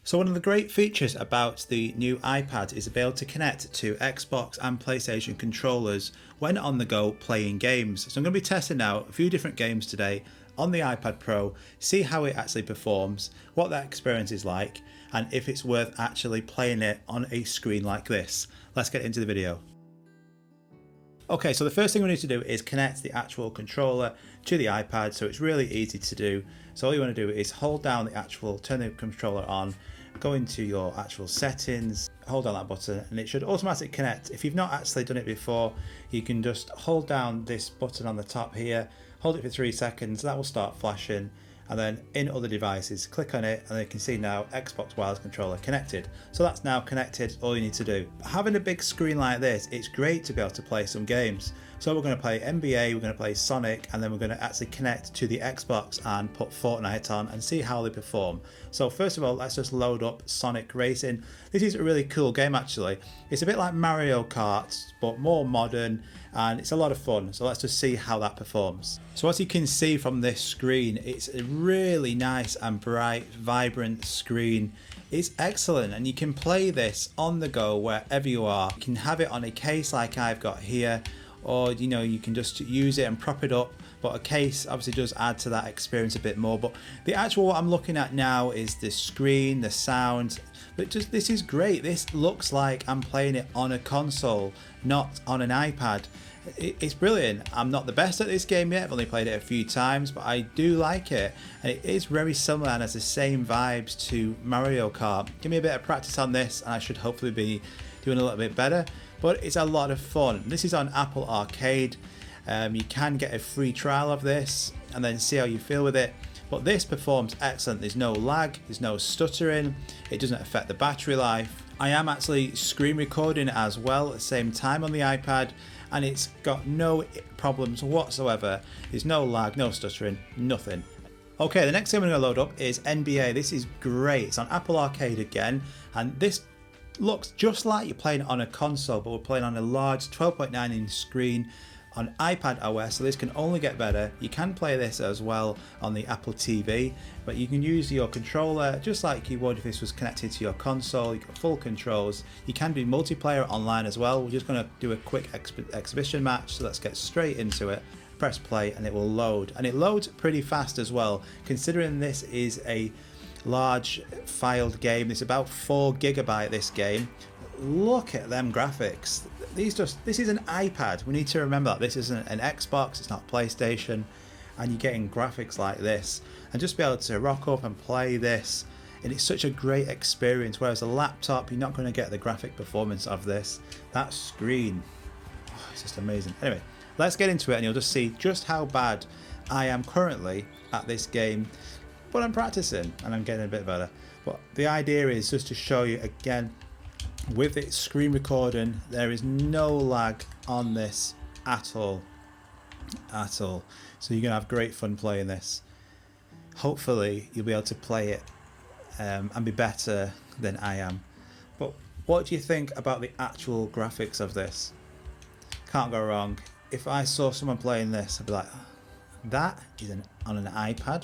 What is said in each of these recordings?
So one of the great features about the new iPad is to be able to connect to Xbox and PlayStation controllers when on the go playing games. So I'm going to be testing out a few different games today on the iPad Pro, see how it actually performs, what that experience is like, and if it's worth actually playing it on a screen like this. Let's get into the video. Okay, so the first thing we need to do is connect the actual controller to the iPad, so it's really easy to do. So all you want to do is hold down the actual, turn the controller on, go into your actual settings, hold down that button, and it should automatically connect. If you've not actually done it before, you can just hold down this button on the top here, hold it for 3 seconds, that will start flashing, and then in other devices, click on it, and you can see now Xbox wireless controller connected. So that's now connected, all you need to do. Having a big screen like this, it's great to be able to play some games. So we're going to play NBA, we're going to play Sonic, and then we're going to actually connect to the Xbox and put Fortnite on and see how they perform. So first of all, let's just load up Sonic Racing. This is a really cool game actually. It's a bit like Mario Kart, but more modern, and it's a lot of fun. So let's just see how that performs. So as you can see from this screen, it's a really nice and bright, vibrant screen. It's excellent, and you can play this on the go wherever you are. You can have it on a case like I've got here, or you can just use it and prop it up, but a case obviously does add to that experience a bit more. But the actual what I'm looking at now is the screen, the sound, but just this is great. This looks like I'm playing it on a console, not on an iPad. It's brilliant. I'm not the best at this game yet, I've only played it a few times, but I do like it, and it is very similar and has the same vibes to Mario Kart. Give me a bit of practice on this and I should hopefully be doing a little bit better, but it's a lot of fun. This is on Apple Arcade. You can get a free trial of this and then see how you feel with it, but this performs excellent. There's no lag, there's no stuttering, it doesn't affect the battery life. I am actually screen recording as well at the same time on the iPad, and it's got no problems whatsoever. There's no lag, no stuttering, nothing. Okay, the next thing I'm going to load up is NBA. This is great. It's on Apple Arcade again, and this looks just like you're playing it on a console, but we're playing on a large 12.9 inch screen on iPad OS, so this can only get better. You can play this as well on the Apple TV, but you can use your controller just like you would if this was connected to your console. You've got full controls. You can do multiplayer online as well. We're just going to do a quick exhibition match, so let's get straight into it. Press play and it will load, and it loads pretty fast as well, considering this is a large filed game. It's about 4 GB, this game. Look at them graphics. This is an iPad. We need to remember that this isn't an Xbox, it's not PlayStation, and you're getting graphics like this, and just be able to rock up and play this, and it's such a great experience. Whereas a laptop, you're not going to get the graphic performance of this. That screen, it's just amazing. Anyway, let's get into it, and you'll just see just how bad I am currently at this game, but I'm practicing and I'm getting a bit better. But the idea is just to show you again, with its screen recording, there is no lag on this at all. So you're gonna have great fun playing this. Hopefully you'll be able to play it and be better than I am. But what do you think about the actual graphics of this? Can't go wrong. If I saw someone playing this, I'd be like, that is on an iPad.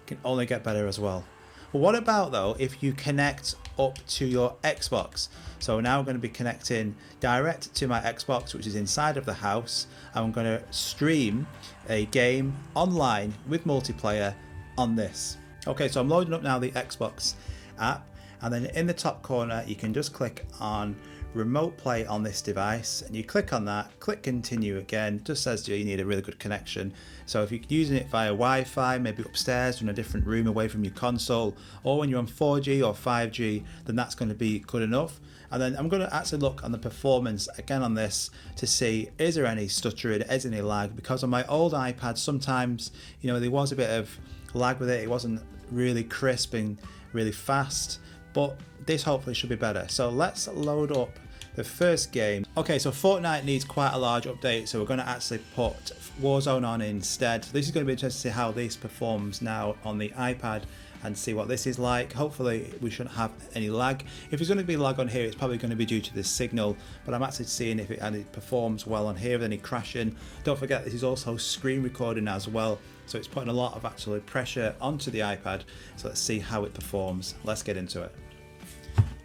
Can only get better as well. But what about though if you connect up to your Xbox? So now I'm going to be connecting direct to my Xbox, which is inside of the house. I'm going to stream a game online with multiplayer on this. Okay, so I'm loading up now the Xbox app, and then in the top corner you can just click on remote play on this device, and you click on that, click continue again. It just says you need a really good connection. So if you're using it via Wi-Fi, maybe upstairs or in a different room away from your console, or when you're on 4G or 5G, then that's going to be good enough. And then I'm going to actually look on the performance again on this to see, is there any stuttering, is there any lag? Because on my old iPad, sometimes there was a bit of lag with it. It wasn't really crisp and really fast, but this hopefully should be better. So let's load up the first game. Okay, so Fortnite needs quite a large update, so we're going to actually put Warzone on instead. This is going to be interesting to see how this performs now on the iPad and see what this is like. Hopefully we shouldn't have any lag. If there's going to be lag on here, it's probably going to be due to the signal, but I'm actually seeing if it performs well on here with any crashing. Don't forget, this is also screen recording as well, So it's putting a lot of actually pressure onto the iPad. So let's see how it performs. Let's get into it.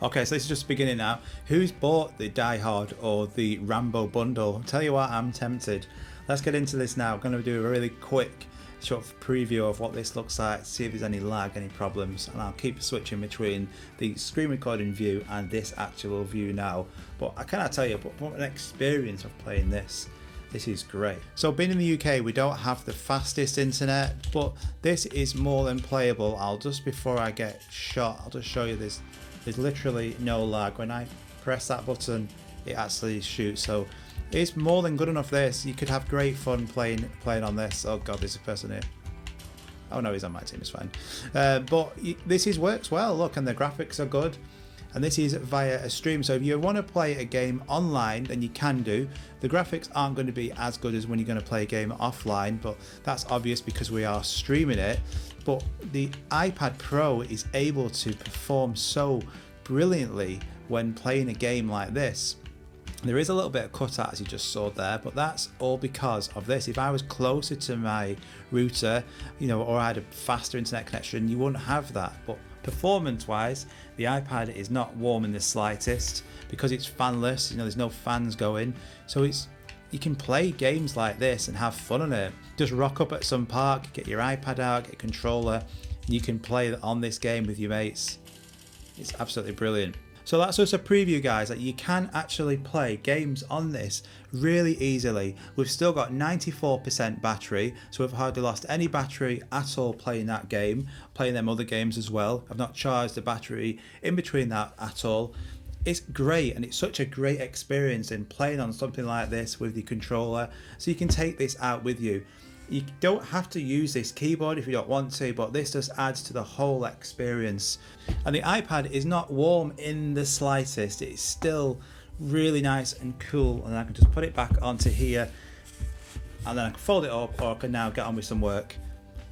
Okay, so this is just beginning now. Who's bought the Die Hard or the Rambo bundle? I'll tell you what, I'm tempted. Let's get into this now. I'm going to do a really quick sort of preview of what this looks like, see if there's any lag, any problems, and I'll keep switching between the screen recording view and this actual view now. But I cannot tell you, but what an experience of playing this. This is great. So being in the UK, we don't have the fastest internet, but this is more than playable. Before I get shot, I'll just show you this. There's literally no lag. When I press that button, it actually shoots. So it's more than good enough. This, you could have great fun playing on this. Oh god, there's a person here. Oh no, he's on my team, it's fine. But works well, look, and the graphics are good. And this is via a stream, so if you want to play a game online, then you can do. The graphics aren't going to be as good as when you're going to play a game offline, but that's obvious because we are streaming it. But the iPad Pro is able to perform so brilliantly when playing a game like this. There is a little bit of cutout, as you just saw there, but that's all because of this. If I was closer to my router, or I had a faster internet connection, you wouldn't have that. But performance wise, the iPad is not warm in the slightest because it's fanless. There's no fans going, so you can play games like this and have fun on it. Just rock up at some park, get your iPad out, get a controller, and you can play on this game with your mates. It's absolutely brilliant. So that's just a preview, guys, that you can actually play games on this really easily. We've still got 94% battery, so we've hardly lost any battery at all playing that game, playing them other games as well. I've not charged the battery in between that at all. It's great, and it's such a great experience in playing on something like this with the controller, so you can take this out with you. You don't have to use this keyboard if you don't want to, but this just adds to the whole experience. And the iPad is not warm in the slightest. It's still really nice and cool, and I can just put it back onto here, and then I can fold it up, or I can now get on with some work.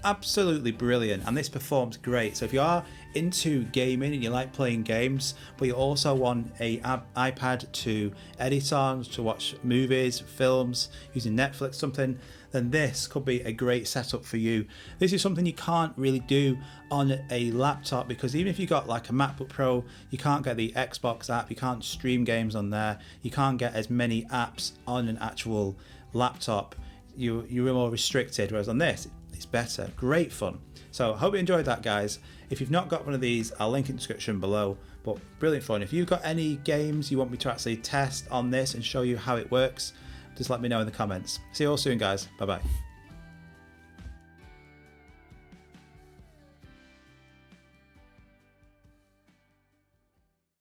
Absolutely brilliant, and this performs great. So if you are into gaming and you like playing games, but you also want a iPad to edit on, to watch movies, films, using Netflix, something, then this could be a great setup for you. This is something you can't really do on a laptop, because even if you got like a MacBook Pro, you can't get the Xbox app, you can't stream games on there, you can't get as many apps on an actual laptop. You're more restricted, whereas on this, it's better. Great fun. So I hope you enjoyed that, guys. If you've not got one of these, I'll link in the description below. But brilliant fun. If you've got any games you want me to actually test on this and show you how it works, just let me know in the comments. See you all soon, guys. Bye bye.